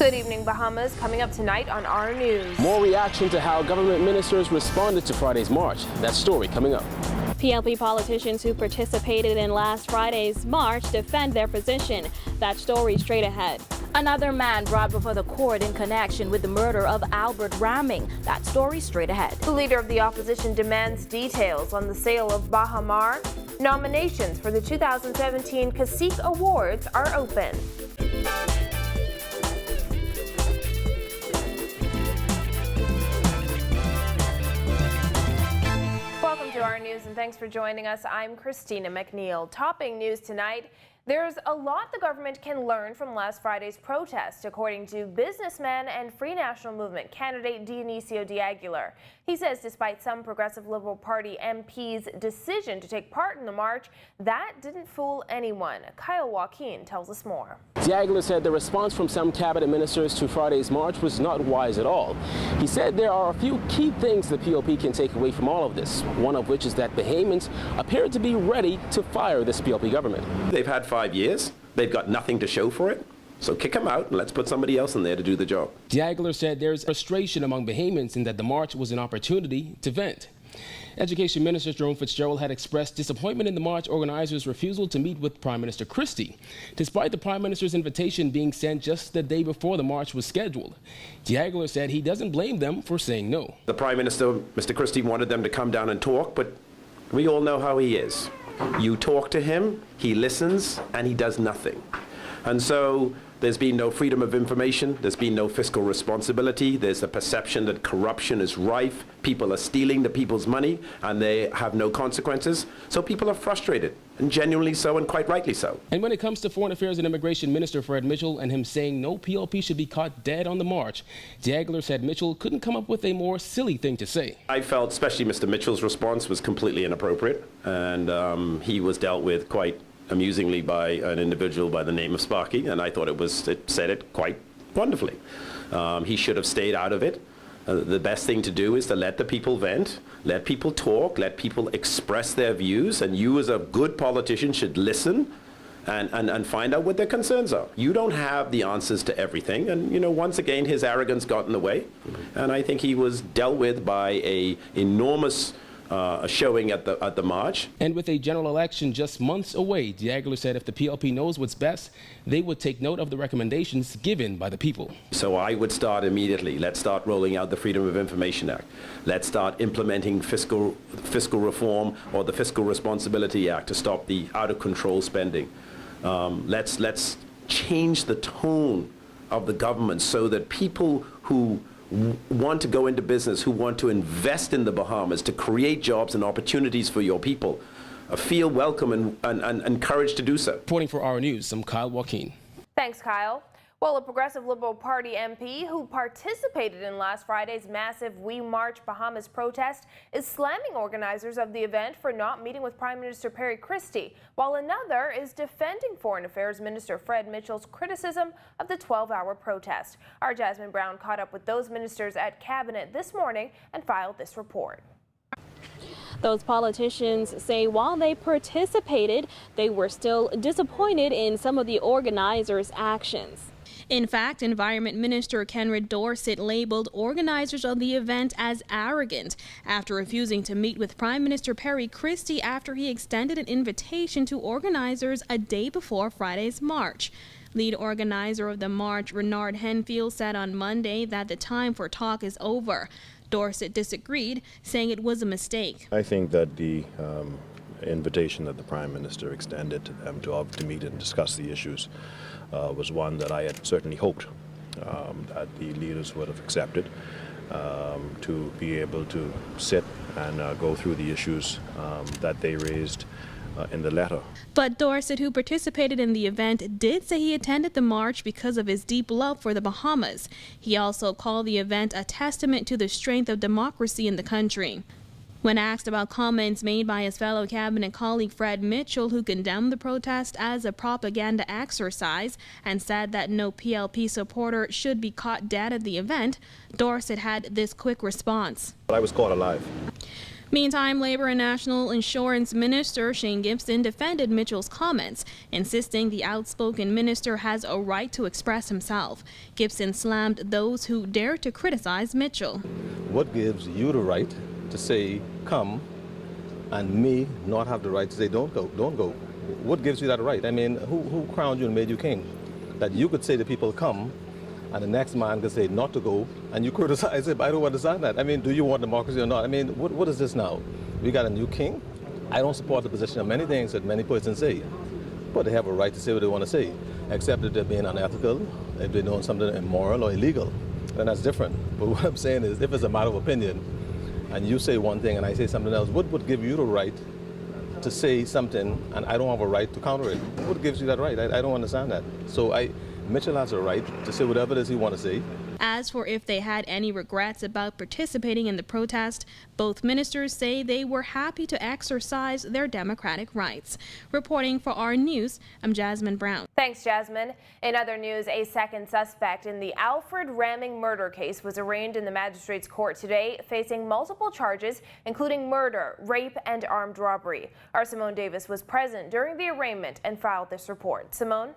Good evening, Bahamas. Coming up tonight on our news. More reaction to how government ministers responded to Friday's march. That story coming up. PLP politicians who participated in last Friday's march defend their position. That story straight ahead. Another man brought before the court in connection with the murder of Albert Ramming. That story straight ahead. The leader of the opposition demands details on the sale of Baha Mar. Nominations for the 2017 Cacique Awards are open. Welcome to our news and thanks for joining us. I'm Christina McNeil. Topping news tonight, there's a lot the government can learn from last Friday's protest, according to businessman and Free National Movement candidate Dionisio de Aguilar. He says despite some Progressive Liberal Party MPs' decision to take part in the march, that didn't fool anyone. Kyle Joaquin tells us more. De Aguilar said the response from some cabinet ministers to Friday's march was not wise at all. He said there are a few key things the PLP can take away from all of this, one of which is that Bahamians appear to be ready to fire this PLP government. They've had 5 years. They've got nothing to show for it. So kick them out and let's put somebody else in there to do the job. De Aguilar said there's frustration among Bahamians in that the march was an opportunity to vent. Education Minister Jerome Fitzgerald had expressed disappointment in the march organizers' refusal to meet with Prime Minister Christie, despite the Prime Minister's invitation being sent just the day before the march was scheduled. De Aguilar said he doesn't blame them for saying no. The Prime Minister, Mr. Christie, wanted them to come down and talk, but we all know how he is. You talk to him, he listens, and he does nothing. And so there's been no freedom of information, there's been no fiscal responsibility, there's a perception that corruption is rife, people are stealing the people's money, and they have no consequences. So people are frustrated, and genuinely so, and quite rightly so. And when it comes to Foreign Affairs and Immigration Minister Fred Mitchell and him saying no PLP should be caught dead on the march, De Aguilar said Mitchell couldn't come up with a more silly thing to say. I felt especially Mr. Mitchell's response was completely inappropriate, and he was dealt with quite amusingly by an individual by the name of Sparky, and I thought it said it quite wonderfully. He should have stayed out of it. The best thing to do is to let the people vent, let people talk, let people express their views, and you as a good politician should listen and find out what their concerns are. You don't have the answers to everything, and you know, once again his arrogance got in the way, and I think he was dealt with by a enormous showing at the march. And with a general election just months away, De Aguilar said if the PLP knows what's best, they would take note of the recommendations given by the people. So I would start immediately. Let's start rolling out the Freedom of Information Act. Let's start implementing fiscal reform or the Fiscal Responsibility Act to stop the out-of-control spending. Let's change the tone of the government so that people who want to go into business, who want to invest in the Bahamas to create jobs and opportunities for your people, feel welcome and encouraged to do so. Reporting for our news, I'm Kyle Joaquin. Thanks, Kyle. Well, a Progressive Liberal Party MP who participated in last Friday's massive We March Bahamas protest is slamming organizers of the event for not meeting with Prime Minister Perry Christie, while another is defending Foreign Affairs Minister Fred Mitchell's criticism of the 12-hour protest. Our Jasmine Brown caught up with those ministers at Cabinet this morning and filed this report. Those politicians say while they participated, they were still disappointed in some of the organizers' actions. In fact, Environment Minister Kenred Dorset labeled organizers of the event as arrogant after refusing to meet with Prime Minister Perry Christie after he extended an invitation to organizers a day before Friday's march. Lead organizer of the march, Renard Henfield, said on Monday that the time for talk is over. Dorset disagreed, saying it was a mistake. I think that the invitation that the Prime Minister extended to them to meet and discuss the issues was one that I had certainly hoped that the leaders would have accepted, to be able to sit and go through the issues that they raised in the letter. But Dorset, who participated in the event, did say he attended the march because of his deep love for the Bahamas. He also called the event a testament to the strength of democracy in the country. When asked about comments made by his fellow cabinet colleague Fred Mitchell, who condemned the protest as a propaganda exercise and said that no PLP supporter should be caught dead at the event, Dorset had this quick response. I was caught alive. Meantime, Labor and National Insurance Minister Shane Gibson defended Mitchell's comments, insisting the outspoken minister has a right to express himself. Gibson slammed those who dare to criticize Mitchell. What gives you the right to say, come, and me not have the right to say, don't go, don't go? What gives you that right? I mean, who crowned you and made you king? That you could say to people, come, and the next man could say not to go, and you criticize it. I don't understand that. I mean, do you want democracy or not? I mean, what is this now? We got a new king? I don't support the position of many things that many persons say, but they have a right to say what they want to say, except that they're being unethical, if they're doing something immoral or illegal, then that's different. But what I'm saying is, if it's a matter of opinion, and you say one thing and I say something else, what would give you the right to say something and I don't have a right to counter it? What gives you that right? I don't understand that. So Mitchell has a right to say whatever it is he wants to say. As for if they had any regrets about participating in the protest, both ministers say they were happy to exercise their democratic rights. Reporting for our news, I'm Jasmine Brown. Thanks, Jasmine. In other news, a second suspect in the Alfred Ramming murder case was arraigned in the magistrate's court today, facing multiple charges, including murder, rape, and armed robbery. Our Simone Davis was present during the arraignment and filed this report. Simone?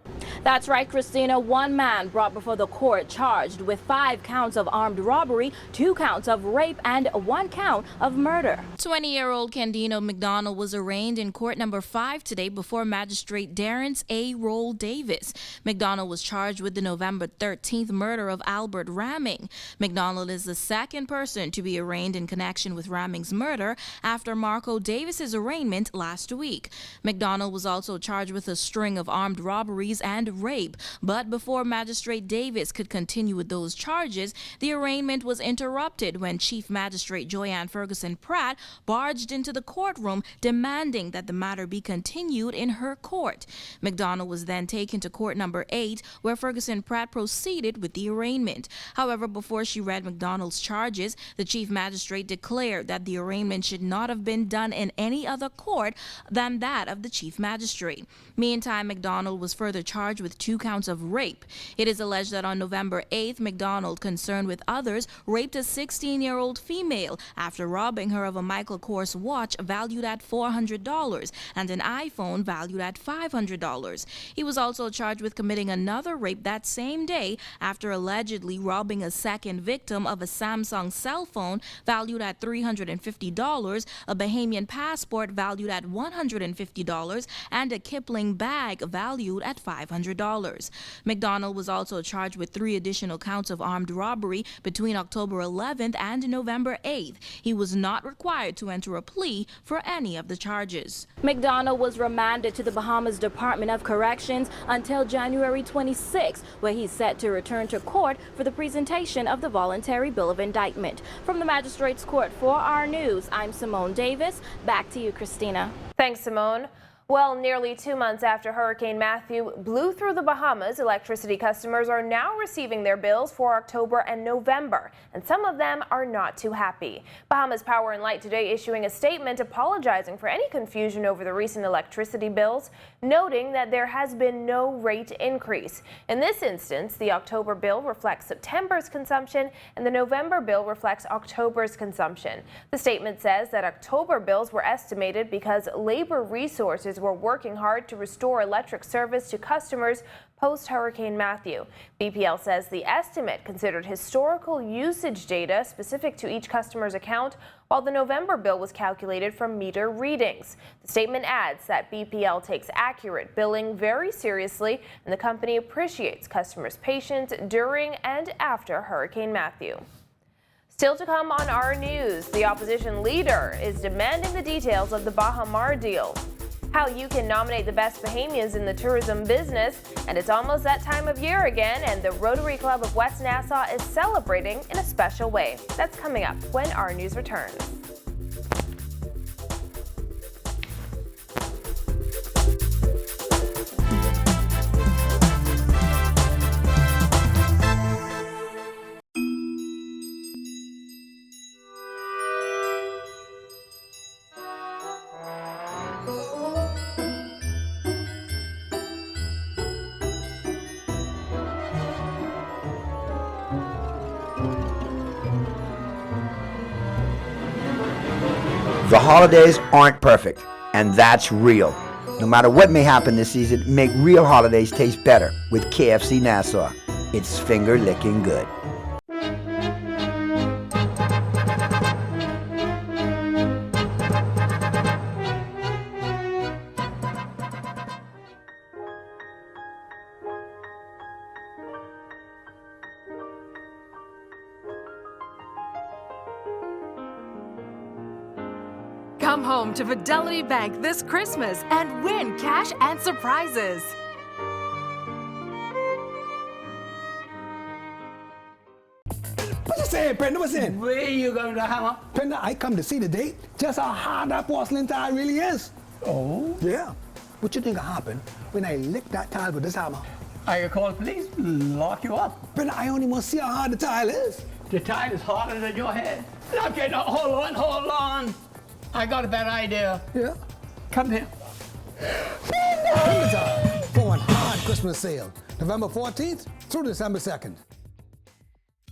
That's right, Christina. One man brought before the court charged with 5 counts of armed robbery, 2 counts of rape, and 1 count of murder. 20-year-old Candino McDonald was arraigned in court number 5 today before Magistrate Darrence A. Roll Davis. McDonald was charged with the November 13th murder of Albert Ramming. McDonald is the second person to be arraigned in connection with Ramming's murder after Marco Davis's arraignment last week. McDonald was also charged with a string of armed robberies and rape, but before Magistrate Davis could continue with those charges, the arraignment was interrupted when Chief Magistrate Joyanne Ferguson Pratt barged into the courtroom demanding that the matter be continued in her court. McDonald was then taken to court number 8, where Ferguson Pratt proceeded with the arraignment. However, before she read McDonald's charges, the Chief Magistrate declared that the arraignment should not have been done in any other court than that of the Chief Magistrate. Meantime, McDonald was further charged with 2 counts of rape. It is alleged that on November 8th, McDonald, concerned with others, raped a 16-year-old female after robbing her of a Michael Kors watch valued at $400 and an iPhone valued at $500. He was also charged with committing another rape that same day after allegedly robbing a second victim of a Samsung cell phone valued at $350, a Bahamian passport valued at $150, and a Kipling bag valued at $500. McDonald was also charged with 3 additional counts of armed robbery between October 11th and November 8th. He was not required to enter a plea for any of the charges. McDonald was remanded to the Bahamas Department of Corrections until January 26, where he's set to return to court for the presentation of the voluntary bill of indictment. From the Magistrates Court for our news, I'm Simone Davis. Back to you, Christina. Thanks, Simone. Well, nearly 2 months after Hurricane Matthew blew through the Bahamas, electricity customers are now receiving their bills for October and November, and some of them are not too happy. Bahamas Power and Light today issuing a statement apologizing for any confusion over the recent electricity bills, noting that there has been no rate increase. In this instance, the October bill reflects September's consumption and the November bill reflects October's consumption. The statement says that October bills were estimated because labor resources were working hard to restore electric service to customers post-Hurricane Matthew. BPL says the estimate considered historical usage data specific to each customer's account, while the November bill was calculated from meter readings. The statement adds that BPL takes accurate billing very seriously, and the company appreciates customers' patience during and after Hurricane Matthew. Still to come on our news, the opposition leader is demanding the details of the Baha Mar deal, how you can nominate the best Bahamians in the tourism business, and it's almost that time of year again, and the Rotary Club of West Nassau is celebrating in a special way. That's coming up when our news returns. The holidays aren't perfect, and that's real. No matter what may happen this season, make real holidays taste better with KFC Nassau. It's finger-licking good. Come home to Fidelity Bank this Christmas and win cash and surprises. What you saying, Brenda? What's in? Where you going to hammer? Brenda, I come to see today just how hard that porcelain tile really is. Oh? Yeah. What you think will happen when I lick that tile with this hammer? I can call the police, lock you up. Brenda, I only want to see how hard the tile is. The tile is harder than your head. Okay, now hold on. I got a better idea. Yeah. Come here. Brenda tile going hard Christmas sale, November 14th through December 2nd.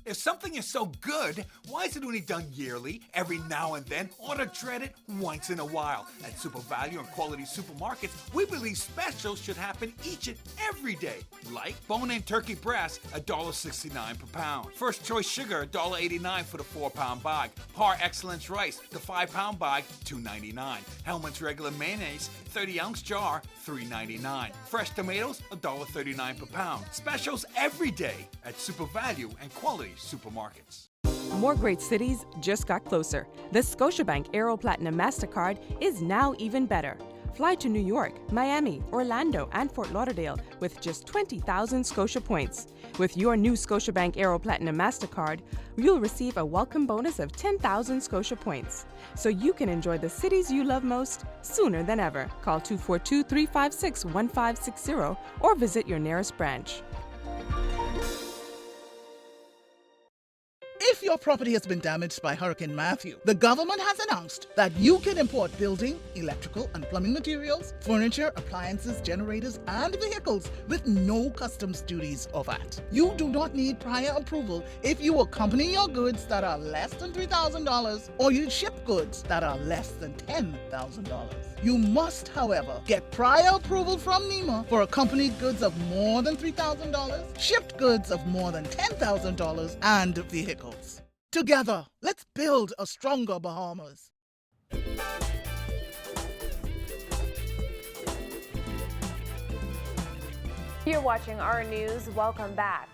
If something is so good, why is it only done yearly, every now and then, or to dread it once in a while? At Super Value and Quality Supermarkets, we believe specials should happen each and every day. Like bone-in turkey breast, $1.69 per pound. First Choice Sugar, $1.89 for the 4-pound bag. Par Excellence Rice, the 5-pound bag, $2.99. Hellmann's Regular Mayonnaise, 30-ounce jar, $3.99. Fresh tomatoes, $1.39 per pound. Specials every day at Super Value and Quality Supermarkets. More great cities just got closer. The Scotiabank Aero Platinum MasterCard is now even better. Fly to New York, Miami, Orlando, and Fort Lauderdale with just 20,000 Scotia points. With your new Scotiabank Aero Platinum MasterCard, you'll receive a welcome bonus of 10,000 Scotia points. So you can enjoy the cities you love most sooner than ever. Call 242-356-1560 or visit your nearest branch. If your property has been damaged by Hurricane Matthew, the government has announced that you can import building, electrical, and plumbing materials, furniture, appliances, generators, and vehicles with no customs duties or VAT. You do not need prior approval if you accompany your goods that are less than $3,000 or you ship goods that are less than $10,000. You must, however, get prior approval from NEMA for accompanied goods of more than $3,000, shipped goods of more than $10,000, and vehicles. Together, let's build a stronger Bahamas. You're watching our news. Welcome back.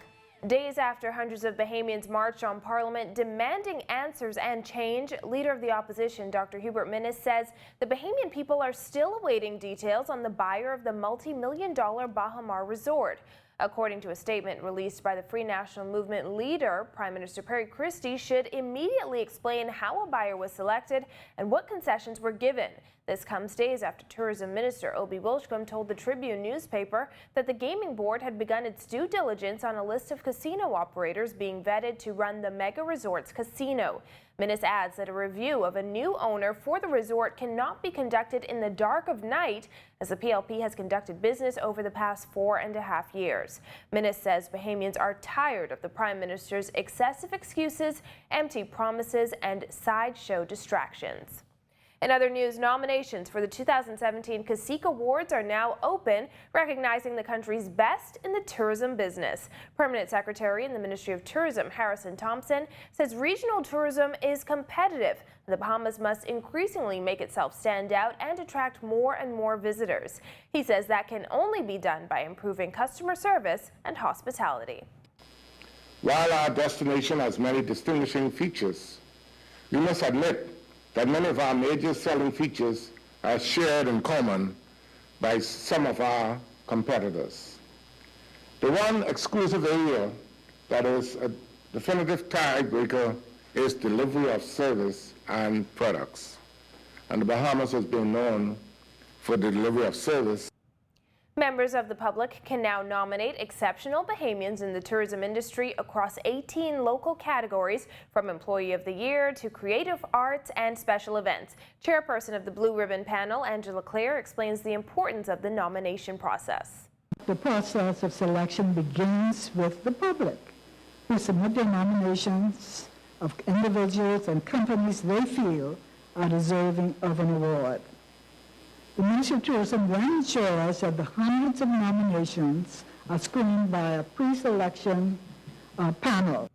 Days after hundreds of Bahamians marched on Parliament demanding answers and change, Leader of the Opposition, Dr. Hubert Minnis, says the Bahamian people are still awaiting details on the buyer of the multi-million-dollar Baha Mar resort. According to a statement released by the Free National Movement leader, Prime Minister Perry Christie should immediately explain how a buyer was selected and what concessions were given. This comes days after Tourism Minister Obi Wilchcombe told the Tribune newspaper that the Gaming Board had begun its due diligence on a list of casino operators being vetted to run the Mega Resorts casino. Minnis adds that a review of a new owner for the resort cannot be conducted in the dark of night, as the PLP has conducted business over the past 4.5 years. Minnis says Bahamians are tired of the Prime Minister's excessive excuses, empty promises, and sideshow distractions. In other news, nominations for the 2017 CACIC Awards are now open, recognizing the country's best in the tourism business. Permanent Secretary in the Ministry of Tourism, Harrison Thompson, says regional tourism is competitive. The Bahamas must increasingly make itself stand out and attract more and more visitors. He says that can only be done by improving customer service and hospitality. While our destination has many distinguishing features, we must admit that many of our major selling features are shared in common by some of our competitors. The one exclusive area that is a definitive tiebreaker is delivery of service and products. And the Bahamas has been known for the delivery of service. Members of the public can now nominate exceptional Bahamians in the tourism industry across 18 local categories, from Employee of the Year to Creative Arts and Special Events. Chairperson of the Blue Ribbon Panel, Angela Clare, explains the importance of the nomination process. The process of selection begins with the public, who submit their nominations of individuals and companies they feel are deserving of an award. The Ministry of Tourism then ensures that the hundreds of nominations are screened by a pre-selection panel.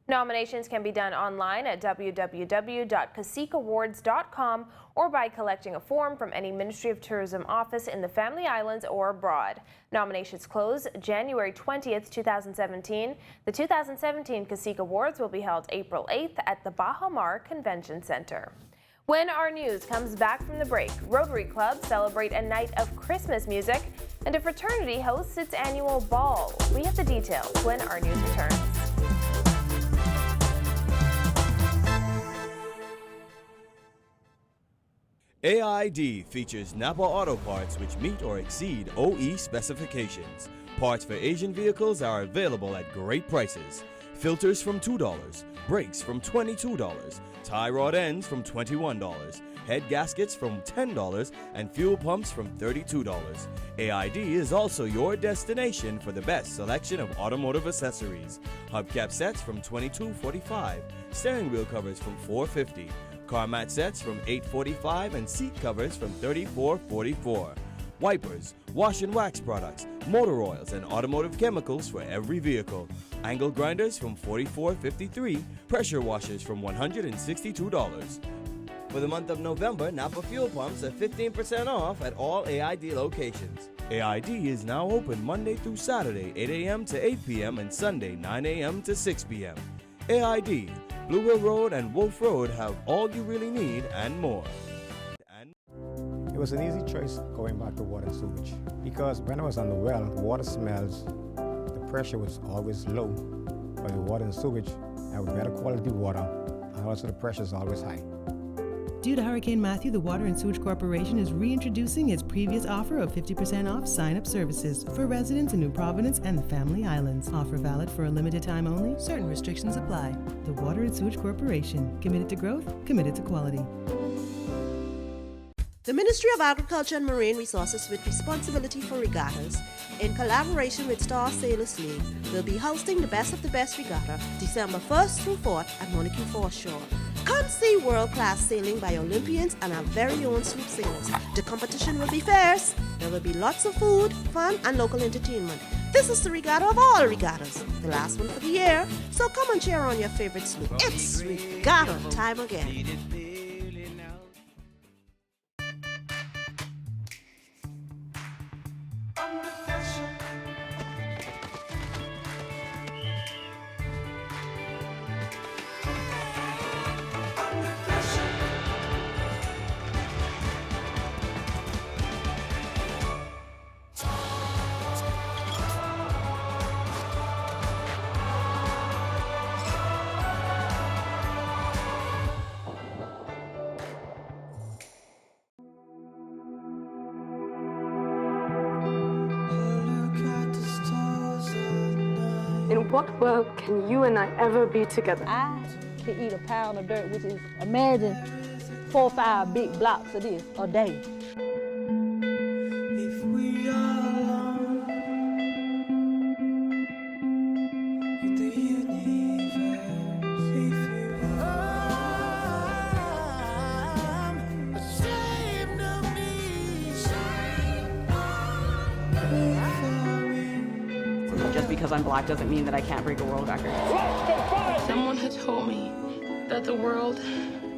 Nominations can be done online at www.caciqueawards.com or by collecting a form from any Ministry of Tourism office in the Family Islands or abroad. Nominations close January 20th, 2017. The 2017 Cacique Awards will be held April 8th at the Baha Mar Convention Center. When our news comes back from the break, Rotary Clubs celebrate a night of Christmas music, and a fraternity hosts its annual ball. We have the details when our news returns. AID features Napa Auto Parts which meet or exceed OE specifications. Parts for Asian vehicles are available at great prices. Filters from $2, brakes from $22, tie rod ends from $21, head gaskets from $10, and fuel pumps from $32. AID is also your destination for the best selection of automotive accessories. Hubcap sets from $22.45, steering wheel covers from $4.50. Car mat sets from $8.45 and seat covers from $34.44. Wipers, wash and wax products, motor oils, and automotive chemicals for every vehicle. Angle grinders from $44.53, pressure washers from $162. For the month of November, Napa fuel pumps are 15% off at all AID locations. AID is now open Monday through Saturday, 8 a.m. to 8 p.m. and Sunday, 9 a.m. to 6 p.m. AID, Blue Hill Road and Wolf Road have all you really need and more. It was an easy choice going back to water and sewage because when I was on the well, the water smells, the pressure was always low, but the water and sewage have better quality water and also the pressure is always high. Due to Hurricane Matthew, the Water and Sewage Corporation is reintroducing its previous offer of 50% off sign-up services for residents in New Providence and the Family Islands. Offer valid for a limited time only. Certain restrictions apply. The Water and Sewage Corporation. Committed to growth, committed to quality. The Ministry of Agriculture and Marine Resources, with responsibility for regattas, in collaboration with Star Sailors League, will be hosting the Best of the Best Regatta December 1st through 4th at Montague Foreshore. Come see world-class sailing by Olympians and our very own sloop sailors. The competition will be fierce. There will be lots of food, fun, and local entertainment. This is the regatta of all regattas, the last one for the year. So come and cheer on your favorite sloop. It's regatta time again. In what world can you and I ever be together? I can eat a pound of dirt, which is, imagine 4 or 5 big blocks of this a day. If we are alone with the universe, if you are ashamed of me, Just because I'm black doesn't mean that I can't break a world record. Someone had told me that the world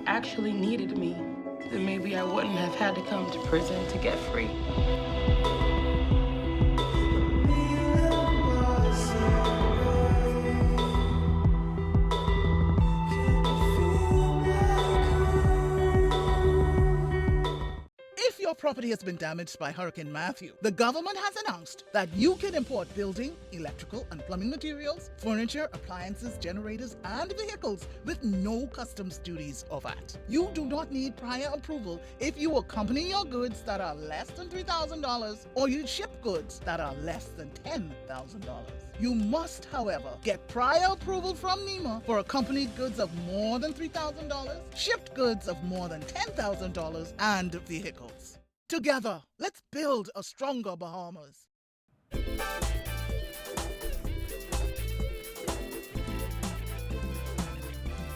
actually needed me, then maybe I wouldn't have had to come to prison to get free. If your property has been damaged by Hurricane Matthew, the government has announced that you can import building, electrical, and plumbing materials, furniture, appliances, generators, and vehicles with no customs duties or VAT. You do not need prior approval if you accompany your goods that are less than $3,000 or you ship goods that are less than $10,000. You must, however, get prior approval from NEMA for accompanied goods of more than $3,000, shipped goods of more than $10,000, and vehicles. Together, let's build a stronger Bahamas.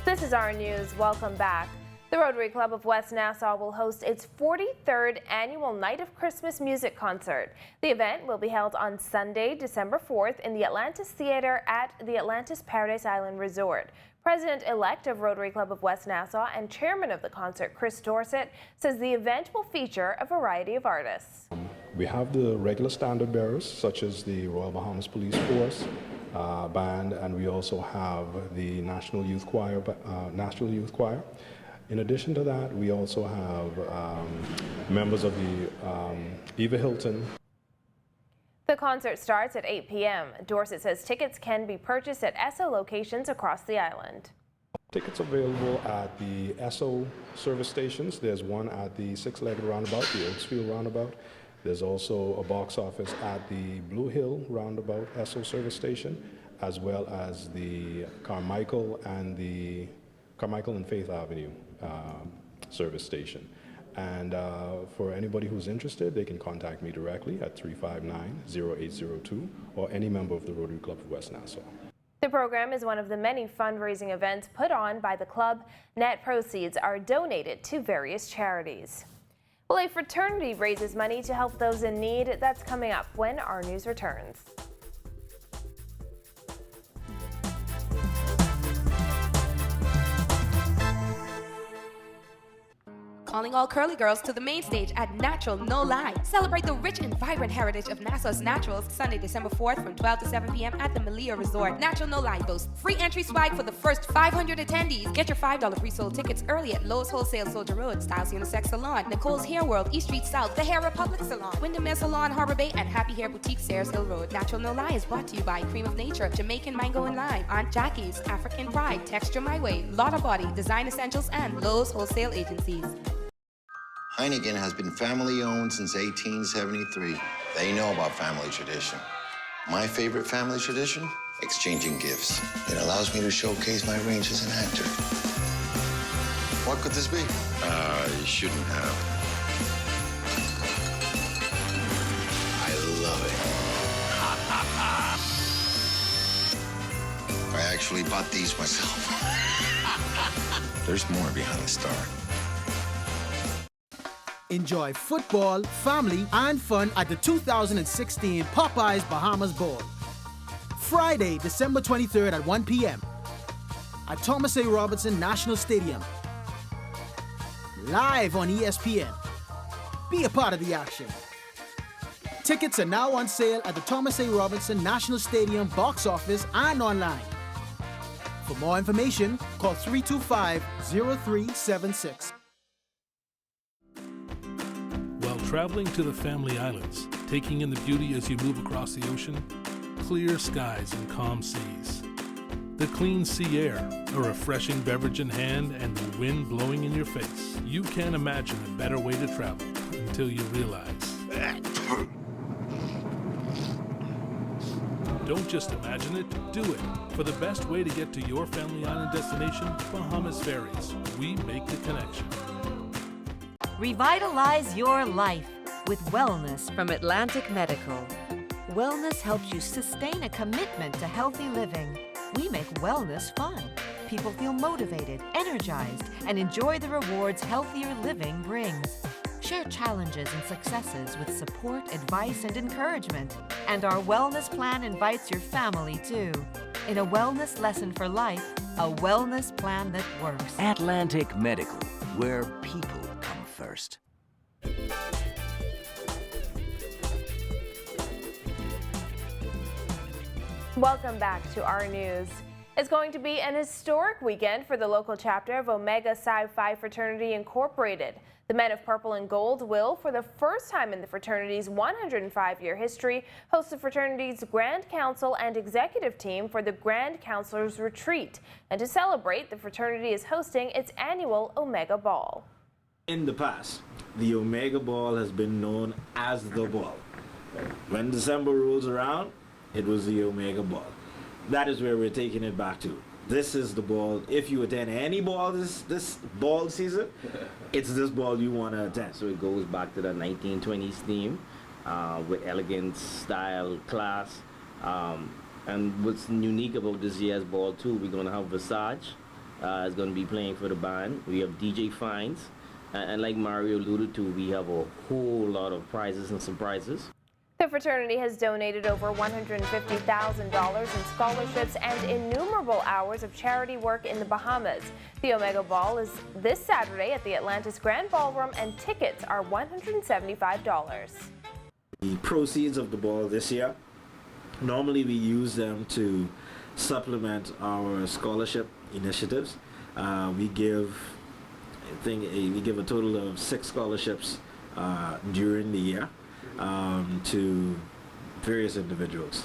This is our news. Welcome back. The The Rotary Club of West Nassau will host its 43rd annual Night of Christmas music concert. The event will be held on Sunday, December 4th in the Atlantis Theater at the Atlantis Paradise Island Resort. President-elect of Rotary Club of West Nassau and chairman of the concert, Chris Dorsett, says the event will feature a variety of artists. We have the regular standard bearers, such as the Royal Bahamas Police Force band, and we also have the National Youth Choir. In addition to that, we also have members of the Eva Hilton. The concert starts at 8 p.m. Dorsett says tickets can be purchased at Esso locations across the island. Tickets available at the Esso service stations. There's one at the six-legged roundabout, the Oaksfield roundabout. There's also a box office at the Blue Hill roundabout Esso service station, as well as the Carmichael and Faith Avenue service station. And for anybody who's interested, they can contact me directly at 359-0802 or any member of the Rotary Club of West Nassau. The program is one of the many fundraising events put on by the club. Net proceeds are donated to various charities. Well, a fraternity raises money to help those in need. That's coming up when our news returns. Calling all curly girls to the main stage at Natural No Lie. Celebrate the rich and vibrant heritage of Nassau's naturals Sunday, December 4th from 12 to 7 p.m. at the Malia Resort. Natural No Lie boasts free entry swag for the first 500 attendees. Get your $5 pre-sold tickets early at Lowe's Wholesale Soldier Road, Styles Unisex Salon, Nicole's Hair World, East Street South, The Hair Republic Salon, Windermere Salon, Harbor Bay, and Happy Hair Boutique, Sayers Hill Road. Natural No Lie is brought to you by Cream of Nature, Jamaican Mango and Lime, Aunt Jackie's, African Pride, Texture My Way, Lotta Body, Design Essentials, and Lowe's Wholesale Agencies. Heineken has been family-owned since 1873. They know about family tradition. My favorite family tradition? Exchanging gifts. It allows me to showcase my range as an actor. What could this be? You shouldn't have. I love it. I actually bought these myself. There's more behind the star. Enjoy football, family, and fun at the 2016 Popeyes Bahamas Bowl. Friday, December 23rd at 1 p.m. at Thomas A. Robertson National Stadium. Live on ESPN. Be a part of the action. Tickets are now on sale at the Thomas A. Robertson National Stadium box office and online. For more information, call 325-0376. Traveling to the Family Islands, taking in the beauty as you move across the ocean, clear skies and calm seas. The clean sea air, a refreshing beverage in hand, and the wind blowing in your face. You can't imagine a better way to travel until you realize. Don't just imagine it, do it. For the best way to get to your Family Island destination, Bahamas Ferries. We make the connection. Revitalize your life with wellness from Atlantic Medical. Wellness helps you sustain a commitment to healthy living. We make wellness fun. People feel motivated, energized, and enjoy the rewards healthier living brings. Share challenges and successes with support, advice, and encouragement. And our wellness plan invites your family too. In a wellness lesson for life, a wellness plan that works. Atlantic Medical, where people first. Welcome back to our news. It's going to be an historic weekend for the local chapter of Omega Psi Phi Fraternity Incorporated. The Men of Purple and Gold will, for the first time in the fraternity's 105-year history, host the fraternity's Grand Council and Executive Team for the Grand Counselors Retreat. And to celebrate, the fraternity is hosting its annual Omega Ball. In the past, the Omega Ball has been known as the Ball. When December rolls around, it was the Omega Ball. That is where we're taking it back to. This is the ball. If you attend any ball this ball season, it's this ball you want to attend. So it goes back to the 1920s theme with elegance, style, class. And what's unique about this year's ball too, we're going to have Visage is going to be playing for the band. We have DJ Fines. And like Mario alluded to, we have a whole lot of prizes and surprises. The fraternity has donated over $150,000 in scholarships and innumerable hours of charity work in the Bahamas. The Omega Ball is this Saturday at the Atlantis Grand Ballroom, and tickets are $175. The proceeds of the ball this year, normally we use them to supplement our scholarship initiatives. We give a total of 6 scholarships during the year to various individuals,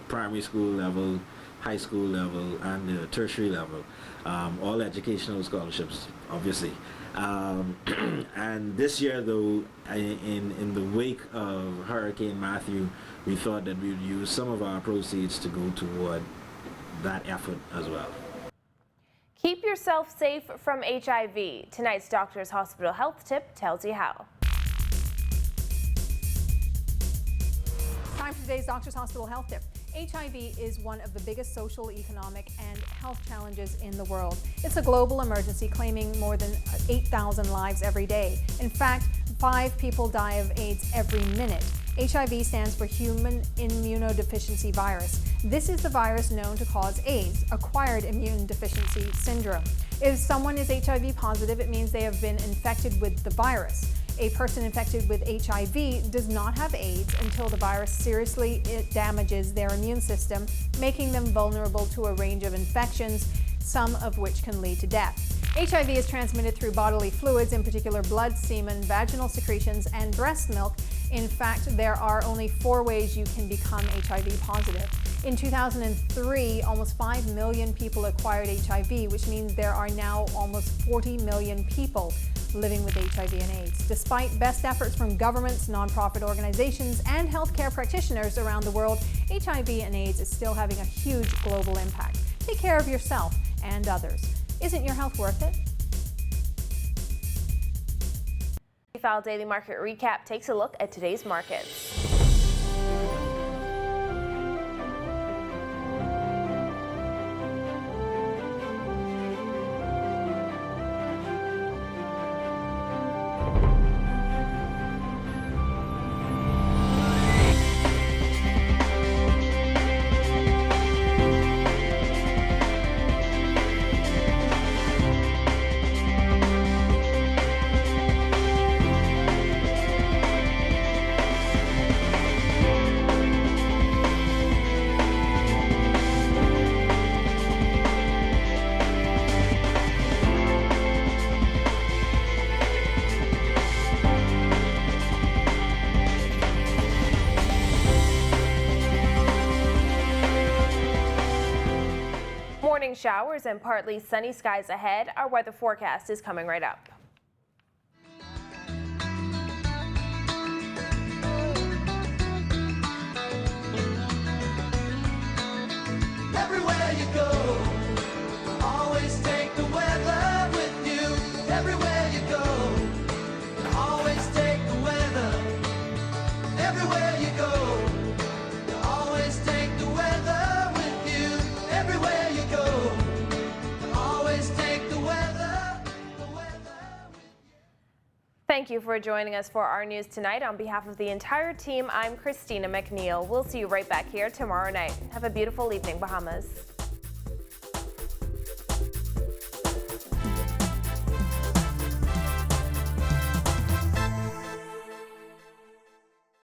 primary school level, high school level, and the tertiary level, all educational scholarships, obviously. And this year, though, in the wake of Hurricane Matthew, we thought that we would use some of our proceeds to go toward that effort as well. Keep yourself safe from HIV. Tonight's Doctors Hospital Health Tip tells you how. Time for today's Doctors Hospital Health Tip. HIV is one of the biggest social, economic, and health challenges in the world. It's a global emergency claiming more than 8,000 lives every day. In fact, 5 people die of AIDS every minute. HIV stands for Human Immunodeficiency Virus. This is the virus known to cause AIDS, Acquired Immune Deficiency Syndrome. If someone is HIV positive, it means they have been infected with the virus. A person infected with HIV does not have AIDS until the virus seriously damages their immune system, making them vulnerable to a range of infections, some of which can lead to death. HIV is transmitted through bodily fluids, in particular blood, semen, vaginal secretions, and breast milk. In fact, there are only 4 ways you can become HIV positive. In 2003, almost 5 million people acquired HIV, which means there are now almost 40 million people living with HIV and AIDS. Despite best efforts from governments, nonprofit organizations, and healthcare practitioners around the world, HIV and AIDS is still having a huge global impact. Take care of yourself and others. Isn't your health worth it? File Daily Market Recap takes a look at today's markets. Morning showers and partly sunny skies ahead. Our weather forecast is coming right up. Everywhere you go, always take the weather with you. Everywhere you go, always take the weather. Everywhere you go, always take the weather with you. Everywhere you go, always take the weather with you. Thank you for joining us for our news tonight. On behalf of the entire team, I'm Christina McNeil. We'll see you right back here tomorrow night. Have a beautiful evening, Bahamas.